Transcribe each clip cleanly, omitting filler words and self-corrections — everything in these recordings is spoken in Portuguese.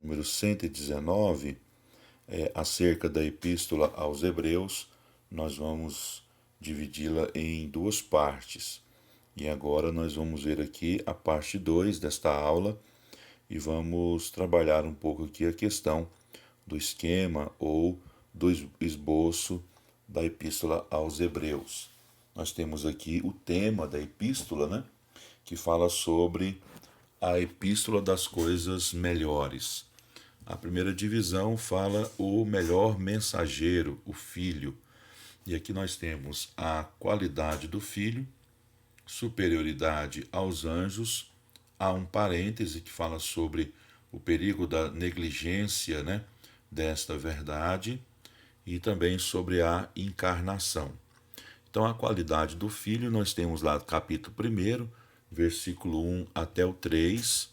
número 119, acerca da Epístola aos Hebreus. Nós vamos dividi-la em duas partes. E agora nós vamos ver aqui a parte 2 desta aula e vamos trabalhar um pouco aqui a questão do esquema ou do esboço da Epístola aos Hebreus. Nós temos aqui o tema da Epístola, né, que fala sobre a Epístola das coisas melhores. A primeira divisão fala o melhor mensageiro, o Filho. E aqui nós temos a qualidade do Filho, superioridade aos anjos. Há um parêntese que fala sobre o perigo da negligência, né, desta verdade e também sobre a encarnação. Então, a qualidade do Filho, nós temos lá capítulo 1, versículo 1 até o 3,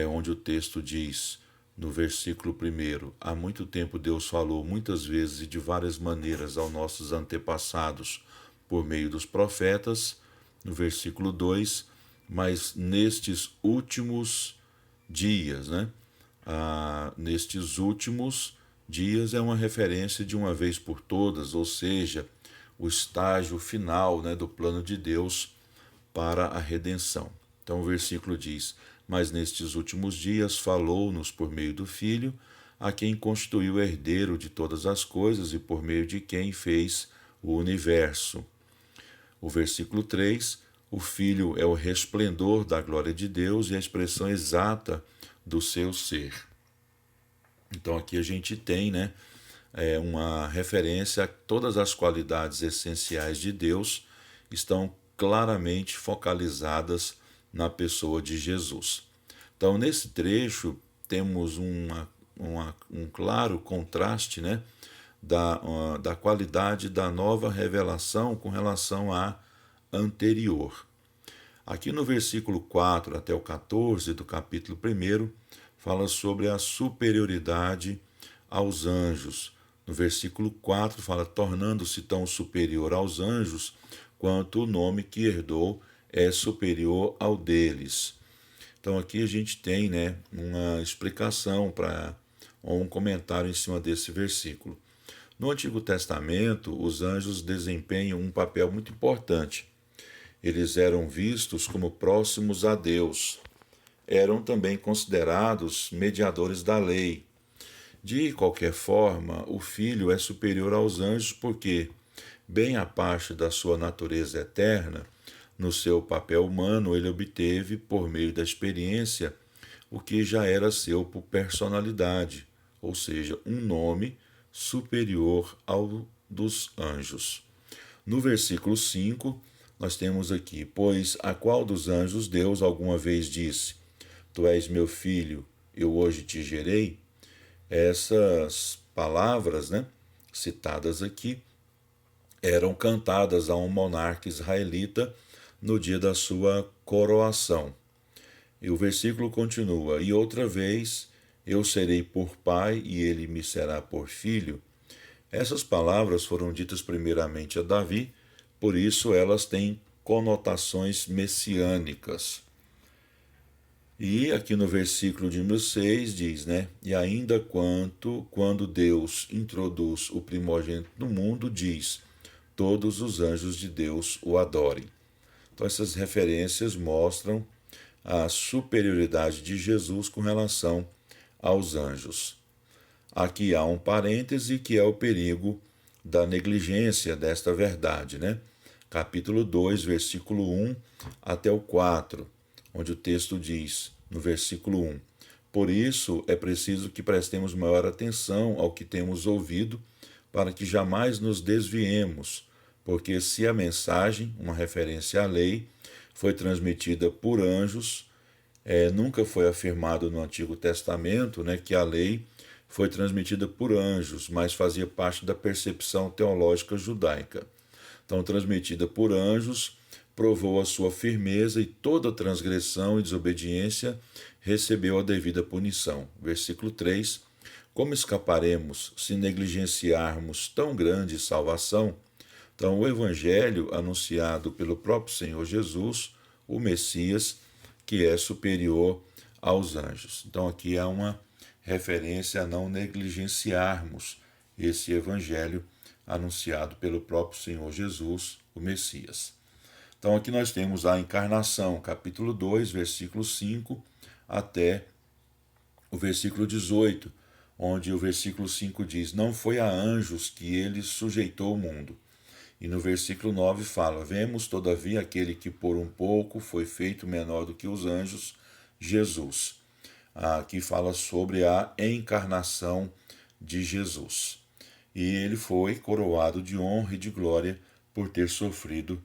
onde o texto diz, no versículo 1, há muito tempo Deus falou muitas vezes e de várias maneiras aos nossos antepassados por meio dos profetas. No versículo 2, mas nestes últimos dias, né? Nestes últimos dias é uma referência de uma vez por todas, ou seja, o estágio final, né, do plano de Deus para a redenção. Então o versículo diz, mas nestes últimos dias falou-nos por meio do Filho, a quem constituiu herdeiro de todas as coisas e por meio de quem fez o universo. O versículo 3, o Filho é o resplendor da glória de Deus e a expressão exata do seu ser. Então aqui a gente tem, né, uma referência a todas as qualidades essenciais de Deus estão claramente focalizadas na pessoa de Jesus. Então nesse trecho temos um claro contraste, né, da qualidade da nova revelação com relação à anterior. Aqui no versículo 4 até o 14 do capítulo 1, fala sobre a superioridade aos anjos. No versículo 4 fala, tornando-se tão superior aos anjos, quanto o nome que herdou é superior ao deles. Então aqui a gente tem, né, uma explicação ou um comentário em cima desse versículo. No Antigo Testamento, os anjos desempenham um papel muito importante. Eles eram vistos como próximos a Deus. Eram também considerados mediadores da lei. De qualquer forma, o Filho é superior aos anjos porque, bem à parte da sua natureza eterna, no seu papel humano ele obteve, por meio da experiência, o que já era seu por personalidade, ou seja, um nome superior ao dos anjos. No versículo 5, nós temos aqui, pois a qual dos anjos Deus alguma vez disse, tu és meu filho, eu hoje te gerei? Essas palavras, né, citadas aqui, eram cantadas a um monarca israelita no dia da sua coroação. E o versículo continua, e outra vez eu serei por pai e ele me será por filho. Essas palavras foram ditas primeiramente a Davi, por isso elas têm conotações messiânicas. E aqui no versículo de número 6 diz, né? E ainda quando Deus introduz o primogênito no mundo, diz, todos os anjos de Deus o adorem. Então essas referências mostram a superioridade de Jesus com relação aos anjos. Aqui há um parêntese que é o perigo da negligência desta verdade, né? Capítulo 2, versículo 1 até o 4, onde o texto diz, no versículo 1, por isso é preciso que prestemos maior atenção ao que temos ouvido, para que jamais nos desviemos, porque se a mensagem, uma referência à lei, foi transmitida por anjos, nunca foi afirmado no Antigo Testamento, né, que a lei foi transmitida por anjos, mas fazia parte da percepção teológica judaica. Então, transmitida por anjos, provou a sua firmeza e toda transgressão e desobediência recebeu a devida punição. Versículo 3, como escaparemos se negligenciarmos tão grande salvação? Então, o Evangelho anunciado pelo próprio Senhor Jesus, o Messias, que é superior aos anjos. Então, aqui há uma referência a não negligenciarmos esse evangelho anunciado pelo próprio Senhor Jesus, o Messias. Então aqui nós temos a encarnação, capítulo 2, versículo 5 até o versículo 18, onde o versículo 5 diz: Não foi a anjos que ele sujeitou o mundo. E no versículo 9 fala: Vemos, todavia, aquele que por um pouco foi feito menor do que os anjos, Jesus. Aqui fala sobre a encarnação de Jesus. E ele foi coroado de honra e de glória por ter sofrido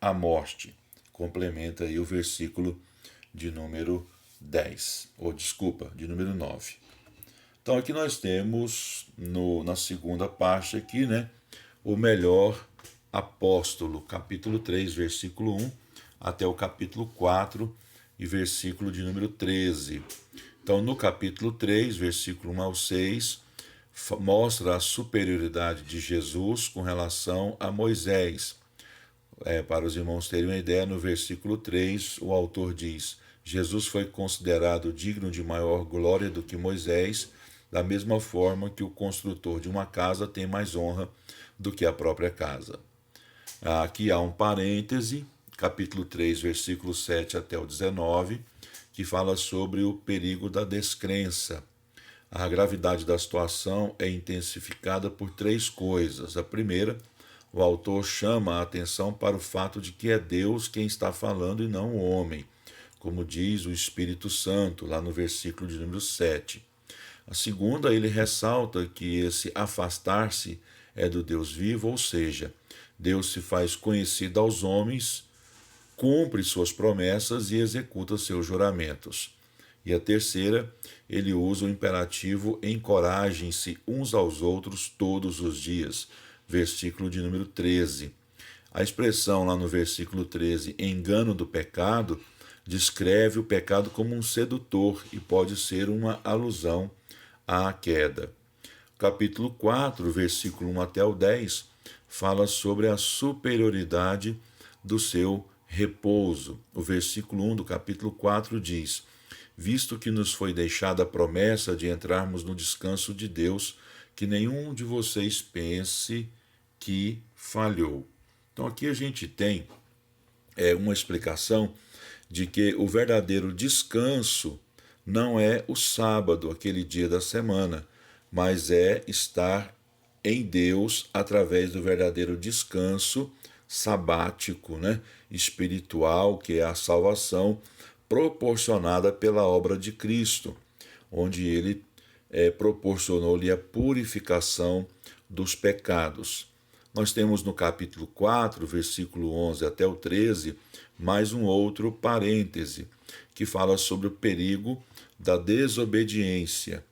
a morte. Complementa aí o versículo de número 10, ou desculpa, de número 9. Então aqui nós temos, na segunda parte aqui, né, o melhor apóstolo, capítulo 3, versículo 1, até o capítulo 4 e versículo de número 13. Então no capítulo 3, versículo 1 ao 6, mostra a superioridade de Jesus com relação a Moisés. Para os irmãos terem uma ideia, no versículo 3, o autor diz: Jesus foi considerado digno de maior glória do que Moisés, da mesma forma que o construtor de uma casa tem mais honra do que a própria casa. Aqui há um parêntese, capítulo 3, versículo 7 até o 19, que fala sobre o perigo da descrença. A gravidade da situação é intensificada por três coisas. A primeira, o autor chama a atenção para o fato de que é Deus quem está falando e não o homem, como diz o Espírito Santo, lá no versículo de número 7. A segunda, ele ressalta que esse afastar-se é do Deus vivo, ou seja, Deus se faz conhecido aos homens, cumpre suas promessas e executa seus juramentos. E a terceira, ele usa o imperativo encorajem-se uns aos outros todos os dias, versículo de número 13. A expressão lá no versículo 13, engano do pecado, descreve o pecado como um sedutor e pode ser uma alusão à queda. Capítulo 4, versículo 1 até o 10, fala sobre a superioridade do seu repouso. O versículo 1 do capítulo 4 diz: Visto que nos foi deixada a promessa de entrarmos no descanso de Deus, que nenhum de vocês pense que falhou. Então aqui a gente tem uma explicação de que o verdadeiro descanso não é o sábado, aquele dia da semana, mas é estar em Deus através do verdadeiro descanso sabático, né, espiritual, que é a salvação proporcionada pela obra de Cristo, onde ele proporcionou-lhe a purificação dos pecados. Nós temos no capítulo 4, versículo 11 até o 13, mais um outro parêntese, que fala sobre o perigo da desobediência.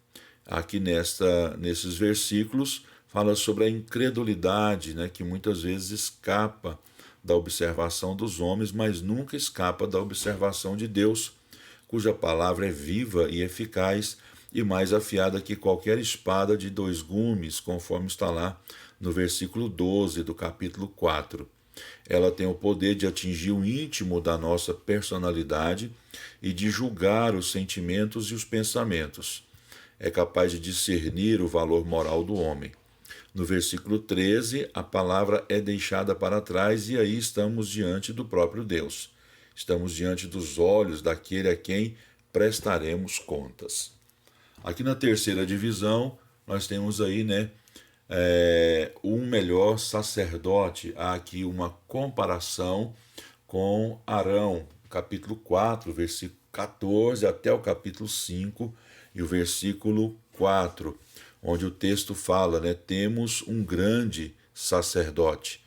Aqui nesses versículos, fala sobre a incredulidade, né, que muitas vezes escapa da observação dos homens, mas nunca escapa da observação de Deus, cuja palavra é viva e eficaz e mais afiada que qualquer espada de dois gumes, conforme está lá no versículo 12 do capítulo 4. Ela tem o poder de atingir o íntimo da nossa personalidade e de julgar os sentimentos e os pensamentos. É capaz de discernir o valor moral do homem. No versículo 13, a palavra é deixada para trás e aí estamos diante do próprio Deus. Estamos diante dos olhos daquele a quem prestaremos contas. Aqui na terceira divisão, nós temos aí, um melhor sacerdote. Há aqui uma comparação com Arão, capítulo 4, versículo 14 até o capítulo 5 e o versículo 4, onde o texto fala, temos um grande sacerdote.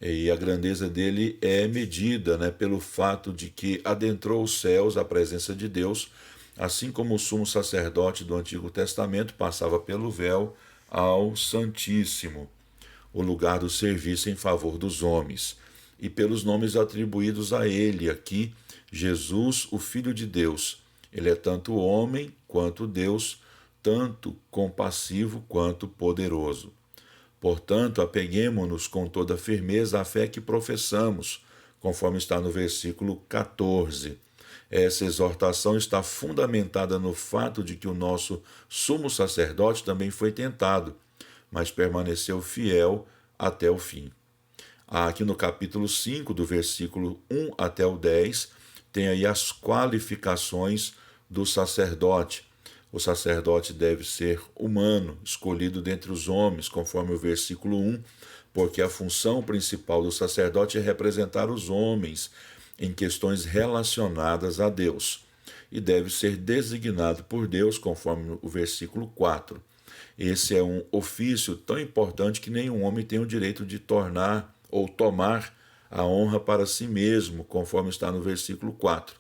E a grandeza dele é medida pelo fato de que adentrou os céus à presença de Deus, assim como o sumo sacerdote do Antigo Testamento passava pelo véu ao Santíssimo, o lugar do serviço em favor dos homens, e pelos nomes atribuídos a ele aqui, Jesus, o Filho de Deus. Ele é tanto homem quanto Deus, tanto compassivo quanto poderoso. Portanto, apeguemo-nos com toda firmeza à fé que professamos, conforme está no versículo 14. Essa exortação está fundamentada no fato de que o nosso sumo sacerdote também foi tentado, mas permaneceu fiel até o fim. Aqui no capítulo 5, do versículo 1 até o 10, tem aí as qualificações do sacerdote. O sacerdote deve ser humano, escolhido dentre os homens, conforme o versículo 1, porque a função principal do sacerdote é representar os homens em questões relacionadas a Deus, e deve ser designado por Deus, conforme o versículo 4. Esse é um ofício tão importante que nenhum homem tem o direito de tornar ou tomar a honra para si mesmo, conforme está no versículo 4.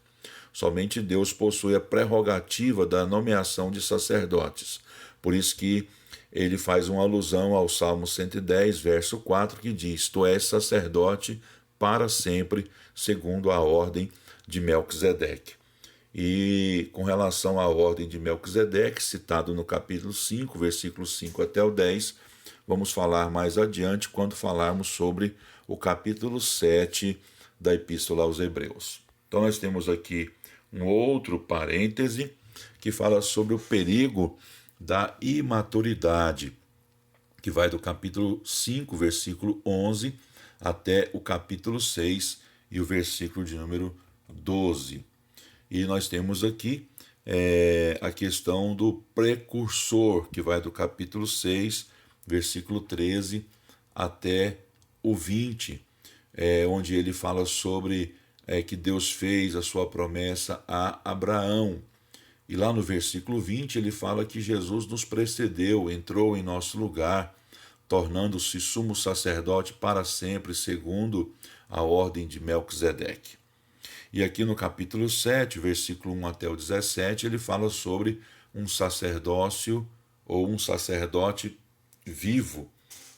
Somente Deus possui a prerrogativa da nomeação de sacerdotes. Por isso que ele faz uma alusão ao Salmo 110, verso 4, que diz: Tu és sacerdote para sempre, segundo a ordem de Melquisedeque. E com relação à ordem de Melquisedeque, citado no capítulo 5, versículos 5 até o 10, vamos falar mais adiante quando falarmos sobre o capítulo 7 da Epístola aos Hebreus. Então nós temos aqui um outro parêntese que fala sobre o perigo da imaturidade, que vai do capítulo 5, versículo 11, até o capítulo 6 e o versículo de número 12. E nós temos aqui a questão do precursor, que vai do capítulo 6, versículo 13 até o 20, onde ele fala sobre que Deus fez a sua promessa a Abraão. E lá no versículo 20 ele fala que Jesus nos precedeu, entrou em nosso lugar, tornando-se sumo sacerdote para sempre, segundo a ordem de Melquisedeque. E aqui no capítulo 7, versículo 1 até o 17, ele fala sobre um sacerdócio ou um sacerdote vivo,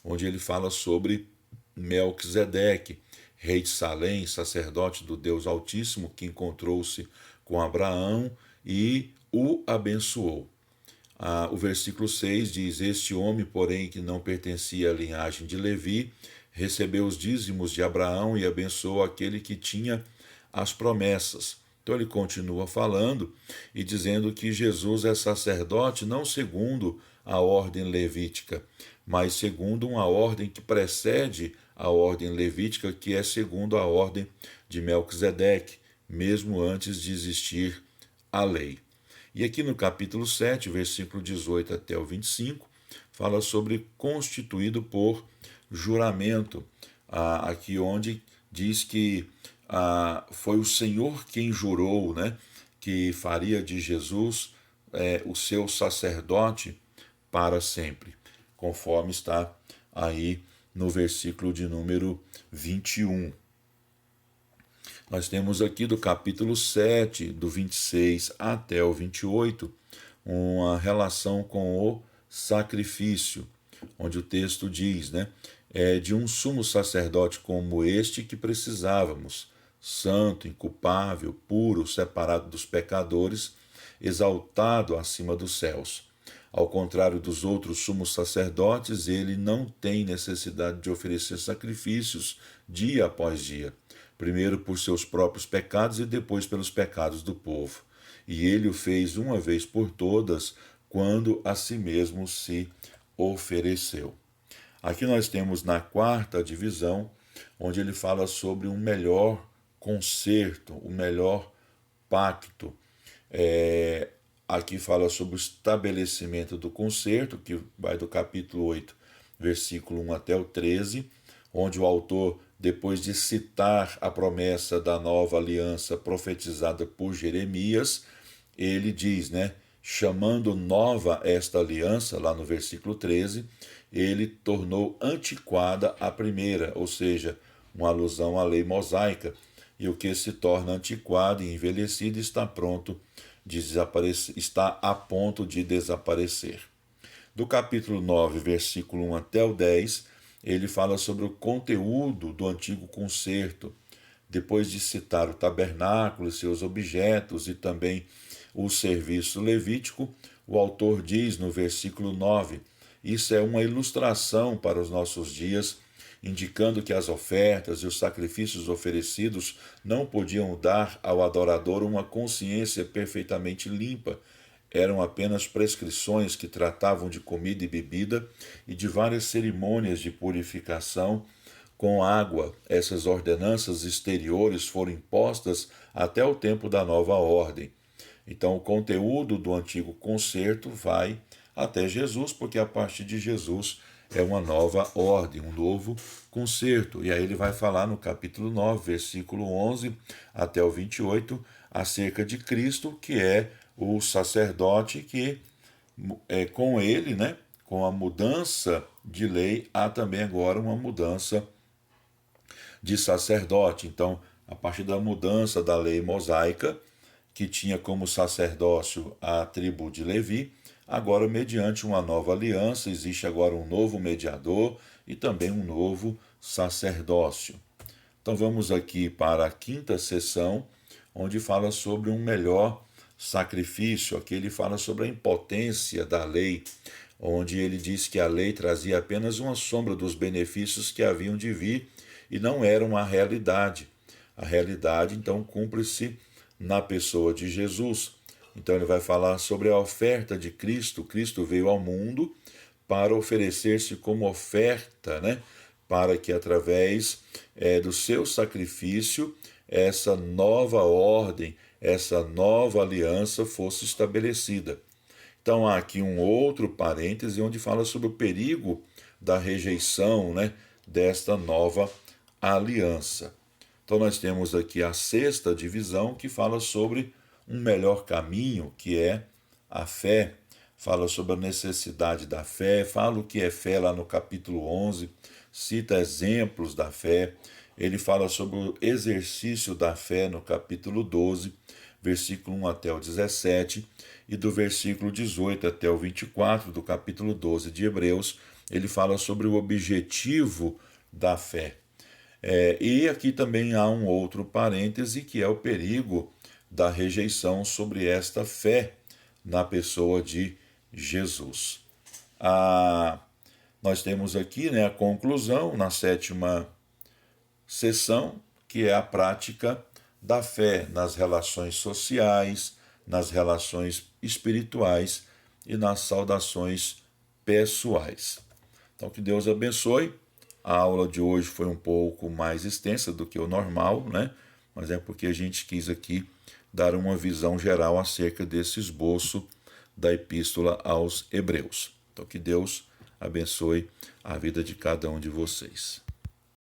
onde ele fala sobre Melquisedeque, rei de Salém, sacerdote do Deus Altíssimo, que encontrou-se com Abraão e o abençoou. O versículo 6 diz: Este homem, porém, que não pertencia à linhagem de Levi, recebeu os dízimos de Abraão e abençoou aquele que tinha as promessas. Então ele continua falando e dizendo que Jesus é sacerdote não segundo a ordem levítica, mas segundo uma ordem que precede a ordem levítica, que é segundo a ordem de Melquisedeque, mesmo antes de existir a lei. E aqui no capítulo 7, versículo 18 até o 25, fala sobre constituído por juramento, aqui onde diz que foi o Senhor quem jurou, né, que faria de Jesus o seu sacerdote para sempre, conforme está aí no versículo de número 21. Nós temos aqui do capítulo 7, do 26 até o 28, uma relação com o sacrifício, onde o texto diz, né, de um sumo sacerdote como este que precisávamos, santo, inculpável, puro, separado dos pecadores, exaltado acima dos céus. Ao contrário dos outros sumos sacerdotes, ele não tem necessidade de oferecer sacrifícios dia após dia, primeiro por seus próprios pecados e depois pelos pecados do povo. E ele o fez uma vez por todas, quando a si mesmo se ofereceu. Aqui nós temos na quarta divisão, onde ele fala sobre um melhor concerto, o melhor pacto. Aqui fala sobre o estabelecimento do concerto, que vai do capítulo 8, versículo 1 até o 13, onde o autor, depois de citar a promessa da nova aliança profetizada por Jeremias, ele diz, né, chamando nova esta aliança, lá no versículo 13, ele tornou antiquada a primeira, ou seja, uma alusão à lei mosaica, e o que se torna antiquado e envelhecido está a ponto de desaparecer. Do capítulo 9, versículo 1 até o 10, ele fala sobre o conteúdo do antigo concerto, depois de citar o tabernáculo e seus objetos e também o serviço levítico, o autor diz no versículo 9, isso é uma ilustração para os nossos dias indicando que as ofertas e os sacrifícios oferecidos não podiam dar ao adorador uma consciência perfeitamente limpa. Eram apenas prescrições que tratavam de comida e bebida e de várias cerimônias de purificação com água. Essas ordenanças exteriores foram impostas até o tempo da nova ordem. Então, o conteúdo do antigo concerto vai até Jesus, porque a partir de Jesus é uma nova ordem, um novo concerto. E aí ele vai falar no capítulo 9, versículo 11 até o 28, acerca de Cristo, que é o sacerdote que, com ele, né, com a mudança de lei, há também agora uma mudança de sacerdote. Então, a partir da mudança da lei mosaica, que tinha como sacerdócio a tribo de Levi, agora, mediante uma nova aliança, existe agora um novo mediador e também um novo sacerdócio. Então, vamos aqui para a quinta sessão, onde fala sobre um melhor sacrifício. Aqui ele fala sobre a impotência da lei, onde ele diz que a lei trazia apenas uma sombra dos benefícios que haviam de vir e não era uma realidade. A realidade, então, cumpre-se na pessoa de Jesus. Então ele vai falar sobre a oferta de Cristo. Cristo veio ao mundo para oferecer-se como oferta, né? Para que através do seu sacrifício, essa nova ordem, essa nova aliança fosse estabelecida. Então há aqui um outro parêntese onde fala sobre o perigo da rejeição, né, desta nova aliança. Então nós temos aqui a sexta divisão que fala sobre um melhor caminho, que é a fé. Fala sobre a necessidade da fé, fala o que é fé lá no capítulo 11, cita exemplos da fé. Ele fala sobre o exercício da fé no capítulo 12, versículo 1 até o 17, e do versículo 18 até o 24 do capítulo 12 de Hebreus, ele fala sobre o objetivo da fé. E aqui também há um outro parêntese, que é o perigo da rejeição sobre esta fé na pessoa de Jesus. Nós temos aqui, né, a conclusão na sétima sessão, que é a prática da fé nas relações sociais, nas relações espirituais e nas saudações pessoais. Então, que Deus abençoe. A aula de hoje foi um pouco mais extensa do que o normal, né? Mas é porque a gente quis aqui dar uma visão geral acerca desse esboço da Epístola aos Hebreus. Então, que Deus abençoe a vida de cada um de vocês.